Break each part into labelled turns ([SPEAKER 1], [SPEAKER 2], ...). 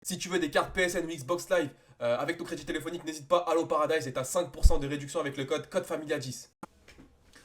[SPEAKER 1] Si tu veux des cartes PSN ou Xbox Live avec ton crédit téléphonique, n'hésite pas, Allo Paradise et t'as 5% de réduction avec le code FAMILIA10.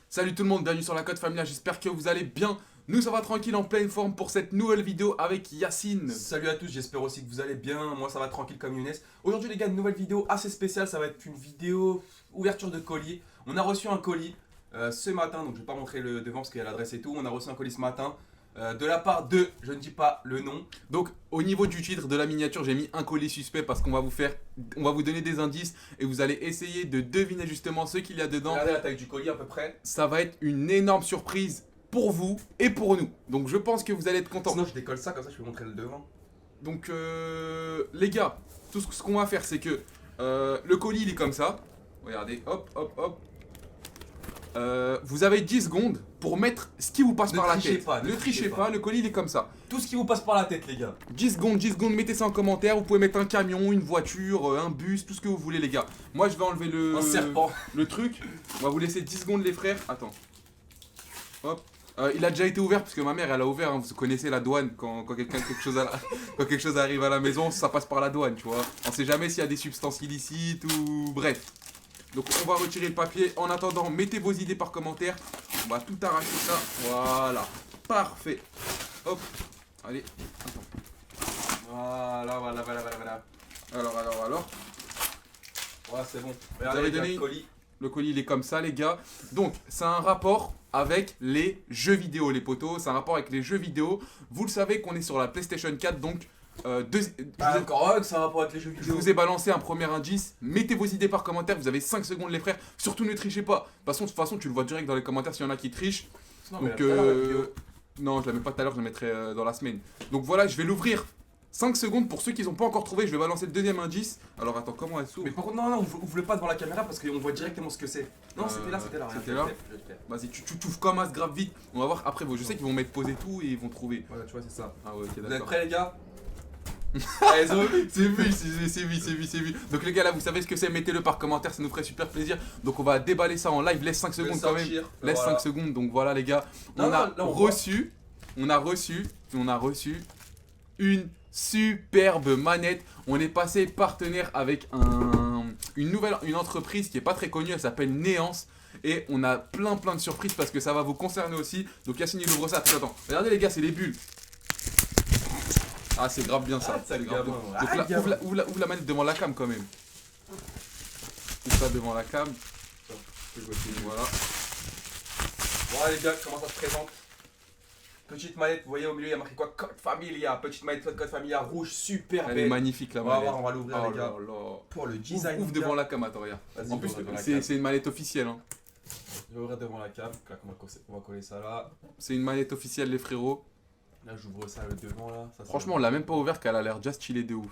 [SPEAKER 2] Salut tout le monde, bienvenue sur la Code Familia, j'espère que vous allez bien. Nous ça va tranquille, en pleine forme pour cette nouvelle vidéo avec Yacine.
[SPEAKER 1] Salut à tous, j'espère aussi que vous allez bien. Moi ça va tranquille comme Younes. Aujourd'hui les gars, une nouvelle vidéo assez spéciale. Ça va être une vidéo ouverture de colis. On a reçu un colis ce matin, donc je vais pas montrer le devant parce qu'il y a l'adresse et tout. On a reçu un colis ce matin de la part de, je ne dis pas le nom.
[SPEAKER 2] Donc au niveau du titre de la miniature, j'ai mis un colis suspect parce qu'on va vous donner des indices et vous allez essayer de deviner justement ce qu'il y a dedans.
[SPEAKER 1] Regardez la taille du colis à peu près.
[SPEAKER 2] Ça va être une énorme surprise pour vous et pour nous. Donc je pense que vous allez être contents.
[SPEAKER 1] Sinon je décolle ça, comme ça je peux montrer le devant.
[SPEAKER 2] Donc les gars, tout ce qu'on va faire c'est que le colis il est comme ça. Regardez, hop, hop, hop. Vous avez 10 secondes pour mettre ce qui vous passe par la tête. Ne trichez pas, le colis il est comme ça.
[SPEAKER 1] Tout ce qui vous passe par la tête les gars.
[SPEAKER 2] 10 secondes, mettez ça en commentaire. Vous pouvez mettre un camion, une voiture, un bus, tout ce que vous voulez les gars. Moi je vais enlever
[SPEAKER 1] Un serpent.
[SPEAKER 2] le truc. On va vous laisser 10 secondes les frères. Attends. Hop. Il a déjà été ouvert parce que ma mère elle a ouvert, hein. Vous connaissez la douane quand quelque chose arrive à la maison, ça passe par la douane, tu vois. On sait jamais s'il y a des substances illicites ou bref. Donc on va retirer le papier. En attendant, mettez vos idées par commentaire. On va tout arracher ça. Voilà. Parfait. Hop. Allez. Attends.
[SPEAKER 1] Voilà.
[SPEAKER 2] Alors.
[SPEAKER 1] Ouais, c'est bon.
[SPEAKER 2] avez
[SPEAKER 1] Regardez
[SPEAKER 2] donné
[SPEAKER 1] le colis.
[SPEAKER 2] Le colis il est comme ça les gars. Donc c'est un rapport avec les jeux vidéo les potos. C'est un rapport avec les jeux vidéo. Vous le savez qu'on est sur la PlayStation 4 donc
[SPEAKER 1] Encore que ça a rapport avec les jeux
[SPEAKER 2] je
[SPEAKER 1] vidéo.
[SPEAKER 2] vous ai balancé un premier indice. Mettez vos idées par commentaire. Vous avez 5 secondes les frères. Surtout ne trichez pas. De toute façon tu le vois direct dans les commentaires s'il y en a qui trichent.
[SPEAKER 1] Non, mais
[SPEAKER 2] Donc
[SPEAKER 1] tout à l'heure, la vidéo.
[SPEAKER 2] non je la mets pas tout à l'heure. Je la mettrai dans la semaine. Donc voilà je vais l'ouvrir. 5 secondes pour ceux qui n'ont pas encore trouvé. Je vais balancer le deuxième indice. Alors attends comment elle s'ouvre.
[SPEAKER 1] Mais par contre, non, ouvre-le pas devant la caméra parce qu'on voit directement ce que c'est. Non, c'était là.
[SPEAKER 2] c'était
[SPEAKER 1] regarde,
[SPEAKER 2] là.
[SPEAKER 1] je vais le faire.
[SPEAKER 2] Vas-y tu t'ouvres comme as grave vite. On va voir après. Je sais qu'ils vont mettre pause et tout et ils vont trouver.
[SPEAKER 1] Voilà, tu vois, c'est ça.
[SPEAKER 2] Ah ouais ok
[SPEAKER 1] Vous êtes
[SPEAKER 2] d'accord.
[SPEAKER 1] prêts, les gars? Allez, zo.
[SPEAKER 2] C'est vu. Donc les gars là vous savez ce que c'est, mettez-le par commentaire, ça nous ferait super plaisir. Donc on va déballer ça en live, laisse 5 secondes quand même. Laisse 5 secondes, donc voilà les gars. On a reçu une superbe manette. On est passé partenaire avec une entreprise qui est pas très connue, elle s'appelle Néance. Et on a plein de surprises parce que ça va vous concerner aussi. Donc Yacine il ouvre ça, attends. Regardez les gars, c'est les bulles. Ah c'est grave bien ça.
[SPEAKER 1] Ah, ça, le
[SPEAKER 2] C'est grave
[SPEAKER 1] gamin.
[SPEAKER 2] bien.
[SPEAKER 1] Ah,
[SPEAKER 2] Donc là,
[SPEAKER 1] le gamin.
[SPEAKER 2] ouvre la manette devant la cam quand même. Ouvre ça devant la cam. Voilà.
[SPEAKER 1] Bon, les gars, comment ça se présente? Petite manette, vous voyez au milieu, il y a marqué quoi? Code Familia. Petite manette Code Familia rouge, super
[SPEAKER 2] Elle est
[SPEAKER 1] belle.
[SPEAKER 2] magnifique la
[SPEAKER 1] On va
[SPEAKER 2] manette.
[SPEAKER 1] voir, on va l'ouvrir,
[SPEAKER 2] Oh
[SPEAKER 1] les gars.
[SPEAKER 2] là là.
[SPEAKER 1] Pour le design.
[SPEAKER 2] Ouvre devant la cam, attends, regarde.
[SPEAKER 1] Vas-y,
[SPEAKER 2] En plus,
[SPEAKER 1] ouvre devant la cam.
[SPEAKER 2] c'est une manette officielle. Hein.
[SPEAKER 1] Je vais ouvrir devant la cam. Là, on va coller ça là.
[SPEAKER 2] C'est une manette officielle, les frérots.
[SPEAKER 1] Là, j'ouvre ça le devant là. Ça,
[SPEAKER 2] Franchement, on l'a même pas ouvert qu'elle a l'air déjà stylée de ouf.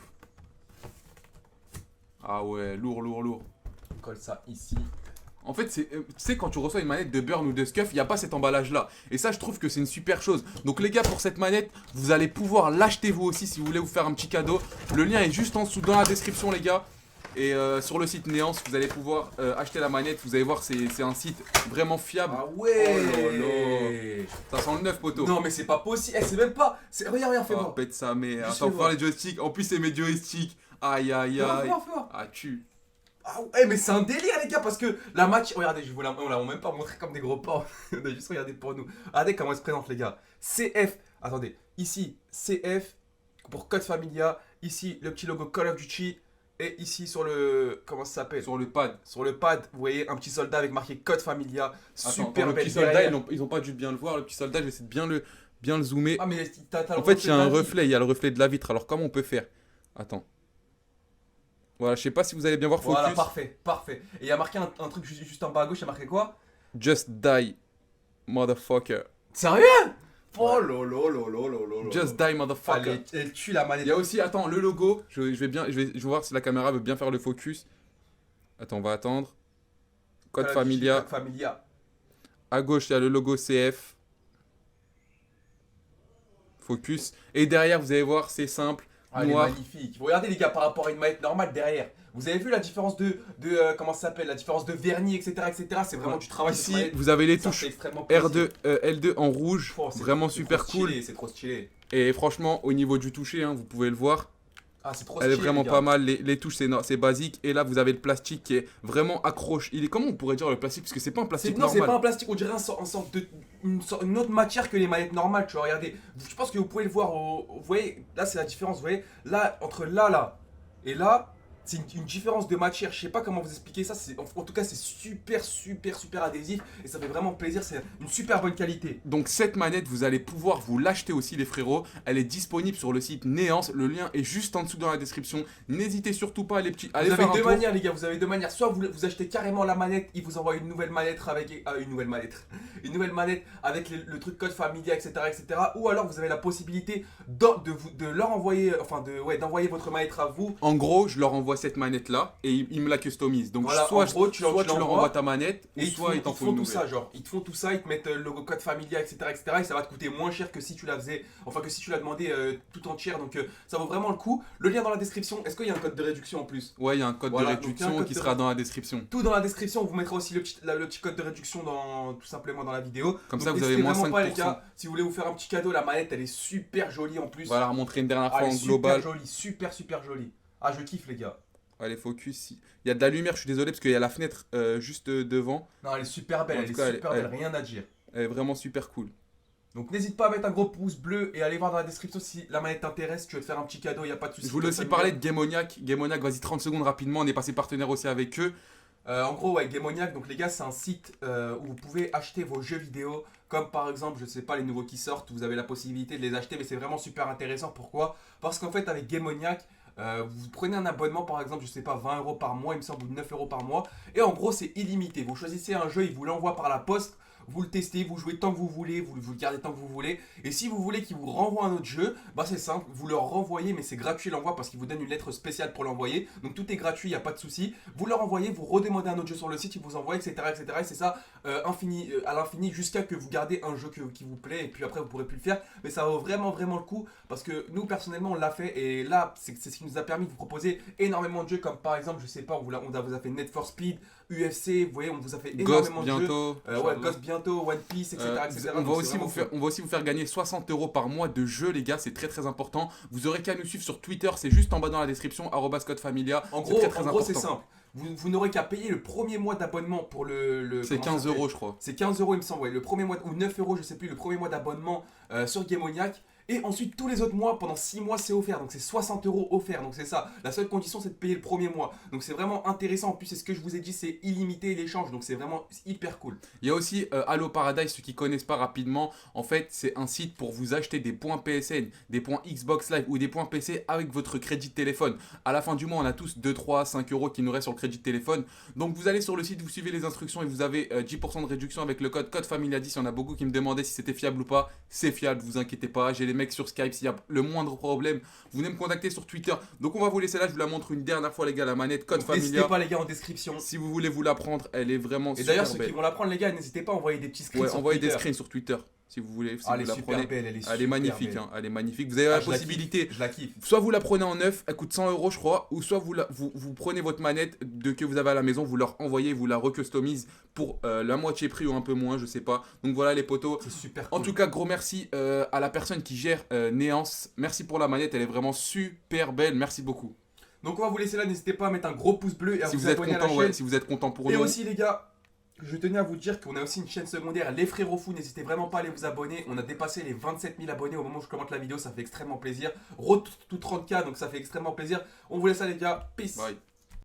[SPEAKER 2] Ah ouais, lourd.
[SPEAKER 1] on colle ça ici.
[SPEAKER 2] En fait, tu sais, quand tu reçois une manette de Burn ou de Scuff, il n'y a pas cet emballage-là. Et ça, je trouve que c'est une super chose. Donc, les gars, pour cette manette, vous allez pouvoir l'acheter vous aussi si vous voulez vous faire un petit cadeau. Le lien est juste en dessous dans la description, les gars. Et sur le site Néance, vous allez pouvoir acheter la manette. Vous allez voir, c'est un site vraiment fiable.
[SPEAKER 1] Ah ouais.
[SPEAKER 2] Oh là là. Ça sent le neuf, poteau.
[SPEAKER 1] Non, mais c'est pas possible. C'est même pas. Regarde, fais
[SPEAKER 2] Oh,
[SPEAKER 1] voir.
[SPEAKER 2] pète sa mère.
[SPEAKER 1] Juste
[SPEAKER 2] Attends,
[SPEAKER 1] fais
[SPEAKER 2] voir
[SPEAKER 1] voir.
[SPEAKER 2] les joysticks. En plus, c'est mes joysticks. Aïe.
[SPEAKER 1] Fais voir.
[SPEAKER 2] Ah, tu.
[SPEAKER 1] Ah ouais, mais c'est un délire, les gars, parce que la match. Regardez, on l'a même pas montré comme des gros porcs. On a juste regardé pour nous. Regardez comment elle se présente, les gars. CF. Attendez. Ici, CF pour Code Familia. Ici, le petit logo Call of Duty. Et ici, sur le. Comment ça s'appelle?
[SPEAKER 2] Sur le pad.
[SPEAKER 1] Sur le pad, vous voyez un petit soldat avec marqué Code Familia.
[SPEAKER 2] Attends,
[SPEAKER 1] Super
[SPEAKER 2] le
[SPEAKER 1] belle
[SPEAKER 2] petit soldat,
[SPEAKER 1] derrière.
[SPEAKER 2] ils ont pas dû bien le voir. Le petit soldat, je vais essayer de bien le zoomer.
[SPEAKER 1] Ah, mais t'as
[SPEAKER 2] En fait, il y a un reflet, il y a le reflet de la vitre. Alors, comment on peut faire? Attends. Voilà, je sais pas si vous allez bien voir focus.
[SPEAKER 1] Voilà, parfait. Et il y a marqué un truc juste en bas à gauche, il y a marqué quoi?
[SPEAKER 2] Just die, motherfucker.
[SPEAKER 1] Sérieux? Oh lolo.
[SPEAKER 2] Just die, motherfucker.
[SPEAKER 1] Allez, elle tue la manette.
[SPEAKER 2] Il y a aussi, attends, le logo. Je vais voir si la caméra veut bien faire le focus. Attends, on va attendre. Code Familia.
[SPEAKER 1] Code Familia.
[SPEAKER 2] À gauche, il y a le logo CF. Focus. Et derrière, vous allez voir, c'est simple.
[SPEAKER 1] Ah, elle est
[SPEAKER 2] Noir.
[SPEAKER 1] magnifique. Regardez les gars par rapport à une manette normale derrière. Vous avez vu la différence de comment ça s'appelle? La différence de vernis, etc. C'est vraiment du travail.
[SPEAKER 2] Ici, vous avez les
[SPEAKER 1] Ça,
[SPEAKER 2] touches
[SPEAKER 1] c'est extrêmement
[SPEAKER 2] R2, L2 en rouge.
[SPEAKER 1] Oh, c'est
[SPEAKER 2] Vraiment
[SPEAKER 1] trop
[SPEAKER 2] super
[SPEAKER 1] stylé,
[SPEAKER 2] cool.
[SPEAKER 1] c'est trop stylé.
[SPEAKER 2] Et franchement, au niveau du toucher, hein, vous pouvez le voir.
[SPEAKER 1] Ah, c'est trop
[SPEAKER 2] Elle est
[SPEAKER 1] stylé,
[SPEAKER 2] vraiment
[SPEAKER 1] les gars.
[SPEAKER 2] pas mal, les touches c'est basique et là vous avez le plastique qui est vraiment accroche. Il est comment on pourrait dire le plastique parce que c'est pas un plastique
[SPEAKER 1] Non, c'est
[SPEAKER 2] normal.
[SPEAKER 1] pas un plastique, on dirait une autre matière que les manettes normales, tu vois. Regardez, je pense que vous pouvez le voir. Vous voyez, là c'est la différence, vous voyez. Là, entre là et là, c'est une différence de matière. Je sais pas comment vous expliquer ça. En tout cas, c'est super adhésif et ça fait vraiment plaisir. C'est une super bonne qualité.
[SPEAKER 2] Donc cette manette vous allez pouvoir vous l'acheter aussi les frérots. Elle est disponible sur le site Néance, le lien est juste en dessous dans la description. N'hésitez surtout pas à les
[SPEAKER 1] Vous avez
[SPEAKER 2] faire un
[SPEAKER 1] deux
[SPEAKER 2] tour.
[SPEAKER 1] manières, les gars. Vous avez deux manières. Soit vous achetez carrément la manette, ils vous envoient une nouvelle manette avec une nouvelle manette, une nouvelle manette avec le truc code Familia, etc. Ou alors vous avez la possibilité de leur envoyer, d'envoyer votre manette à vous.
[SPEAKER 2] En gros, je leur envoie cette manette là et ils me la customisent. Donc
[SPEAKER 1] Voilà,
[SPEAKER 2] soit,
[SPEAKER 1] en gros, tu leur
[SPEAKER 2] soit tu leur
[SPEAKER 1] envoies
[SPEAKER 2] envoies ta manette, ou
[SPEAKER 1] et
[SPEAKER 2] soit ils t'en font une
[SPEAKER 1] tout
[SPEAKER 2] nouvelle.
[SPEAKER 1] ça, genre, ils te font tout ça, ils te mettent le logo code Familia, etc. Et ça va te coûter moins cher que si tu la faisais, enfin que si tu l'as demandé tout entière. Donc ça vaut vraiment le coup. Le lien dans la description. Est-ce qu'il y a un code de réduction en plus?
[SPEAKER 2] Ouais, il y a un code
[SPEAKER 1] Voilà,
[SPEAKER 2] de
[SPEAKER 1] donc il y a un
[SPEAKER 2] réduction
[SPEAKER 1] code
[SPEAKER 2] qui
[SPEAKER 1] de
[SPEAKER 2] sera dans la description.
[SPEAKER 1] Tout dans la description, on vous mettra aussi le petit code de réduction tout simplement dans la vidéo.
[SPEAKER 2] Comme
[SPEAKER 1] Donc,
[SPEAKER 2] ça, vous avez
[SPEAKER 1] n'hésitez
[SPEAKER 2] moins
[SPEAKER 1] vraiment
[SPEAKER 2] 5%.
[SPEAKER 1] pas, les gars, si vous voulez vous faire un petit cadeau, la manette elle est super jolie en plus.
[SPEAKER 2] On va la remontrer une dernière
[SPEAKER 1] Ah,
[SPEAKER 2] fois
[SPEAKER 1] elle
[SPEAKER 2] en
[SPEAKER 1] est
[SPEAKER 2] global.
[SPEAKER 1] super jolie, super jolie. Ah, je kiffe, les gars.
[SPEAKER 2] Allez, focus. Il y a de la lumière, je suis désolé parce qu'il y a la fenêtre juste devant.
[SPEAKER 1] Non, elle est super belle,
[SPEAKER 2] En
[SPEAKER 1] elle
[SPEAKER 2] tout
[SPEAKER 1] est
[SPEAKER 2] cas,
[SPEAKER 1] super belle, rien à dire.
[SPEAKER 2] Elle est vraiment super cool.
[SPEAKER 1] Donc n'hésite pas à mettre un gros pouce bleu et aller voir dans la description si la manette t'intéresse, tu veux te faire un petit cadeau, il n'y a pas de souci.
[SPEAKER 2] Je voulais aussi parler de Gamoniac. Gamoniac, vas-y 30 secondes rapidement, on est passé partenaire aussi avec eux.
[SPEAKER 1] En gros, ouais, Gamoniac, donc les gars, c'est un site où vous pouvez acheter vos jeux vidéo, comme par exemple, je sais pas, les nouveaux qui sortent, vous avez la possibilité de les acheter, mais c'est vraiment super intéressant. Pourquoi? Parce qu'en fait, avec Gamoniac, vous prenez un abonnement, par exemple, je sais pas, 20 € par mois, il me semble, ou 9 € par mois, et en gros, c'est illimité. Vous choisissez un jeu, il vous l'envoie par la poste. Vous le testez, vous jouez tant que vous voulez, vous le gardez tant que vous voulez. Et si vous voulez qu'il vous renvoie un autre jeu, bah c'est simple, vous leur renvoyez, mais c'est gratuit l'envoi parce qu'il vous donne une lettre spéciale pour l'envoyer. Donc tout est gratuit, il n'y a pas de souci. Vous leur envoyez, vous redemandez un autre jeu sur le site, ils vous envoient, etc. Et c'est ça à l'infini jusqu'à que vous gardez un jeu qui vous plaît. Et puis après, vous pourrez plus le faire. Mais ça vaut vraiment le coup parce que nous, personnellement, on l'a fait. Et là, c'est ce qui nous a permis de vous proposer énormément de jeux comme par exemple, je sais pas, on vous a fait Need for Speed, UFC, vous voyez, on vous a fait
[SPEAKER 2] Ghost
[SPEAKER 1] énormément de jeux.
[SPEAKER 2] bientôt.
[SPEAKER 1] Ouais, Ghost bientôt, One Piece, etc.
[SPEAKER 2] On va aussi vous faire gagner 60 € par mois de jeux, les gars, c'est très important. Vous aurez qu'à nous suivre sur Twitter, c'est juste en bas dans la description, @codefamilia.
[SPEAKER 1] En gros, c'est simple. Vous n'aurez qu'à payer le premier mois d'abonnement pour le
[SPEAKER 2] c'est 15 €, je crois.
[SPEAKER 1] C'est 15 € il me semble, ouais. Le premier mois, ou 9 €, je sais plus, le premier mois d'abonnement sur Gamoniac. Et ensuite, tous les autres mois, pendant 6 mois, c'est offert. Donc, c'est 60 € offert. Donc, c'est ça. La seule condition, c'est de payer le premier mois. Donc, c'est vraiment intéressant. En plus, c'est ce que je vous ai dit, c'est illimité l'échange. Donc, c'est vraiment hyper cool.
[SPEAKER 2] Il y a aussi Allo Paradise, ceux qui connaissent pas rapidement. En fait, c'est un site pour vous acheter des points PSN, des points Xbox Live ou des points PC avec votre crédit de téléphone. À la fin du mois, on a tous 2, 3, 5 € qui nous restent sur le crédit de téléphone. Donc, vous allez sur le site, vous suivez les instructions et vous avez 10% de réduction avec le code CODEFAMILIA10. Il y en a beaucoup qui me demandaient si c'était fiable ou pas. C'est fiable, vous inquiétez pas. J'ai les mecs sur Skype. S'il y a le moindre problème, vous venez me contacter sur Twitter. Donc on va vous laisser là, je vous la montre une dernière fois les gars, la manette Code Familia.
[SPEAKER 1] N'hésitez pas les gars en description.
[SPEAKER 2] Si vous voulez vous la prendre, elle est vraiment super belle.
[SPEAKER 1] Et d'ailleurs ceux qui vont la prendre les gars, n'hésitez pas à envoyer des petits screens
[SPEAKER 2] ouais,
[SPEAKER 1] sur
[SPEAKER 2] envoyez
[SPEAKER 1] Twitter.
[SPEAKER 2] des screens sur Twitter si vous voulez. Si
[SPEAKER 1] elle
[SPEAKER 2] vous
[SPEAKER 1] est
[SPEAKER 2] la
[SPEAKER 1] super
[SPEAKER 2] prenez.
[SPEAKER 1] belle,
[SPEAKER 2] Elle est magnifique, hein, elle est magnifique. Vous avez la possibilité.
[SPEAKER 1] Je la kiffe.
[SPEAKER 2] Soit vous la prenez en neuf, elle coûte 100 € je crois, ou soit vous prenez votre manette que vous avez à la maison, vous leur envoyez, vous la recustomise pour la moitié prix ou un peu moins, je sais pas. Donc voilà les potos.
[SPEAKER 1] C'est super cool.
[SPEAKER 2] En tout cas, gros merci à la personne qui gère Néance. Merci pour la manette, elle est vraiment super belle. Merci beaucoup.
[SPEAKER 1] Donc on va vous laisser là, n'hésitez pas à mettre un gros pouce bleu et à
[SPEAKER 2] Si
[SPEAKER 1] vous
[SPEAKER 2] vous êtes
[SPEAKER 1] abonner à la
[SPEAKER 2] content,
[SPEAKER 1] chaîne.
[SPEAKER 2] ouais, si vous êtes content pour
[SPEAKER 1] Et
[SPEAKER 2] nous.
[SPEAKER 1] aussi les gars, je tenais à vous dire qu'on a aussi une chaîne secondaire, Les Frérots Fous, n'hésitez vraiment pas à aller vous abonner. On a dépassé les 27 000 abonnés au moment où je commente la vidéo, ça fait extrêmement plaisir. Road to 30K, donc ça fait extrêmement plaisir. On vous laisse là les gars, peace.
[SPEAKER 2] Bye.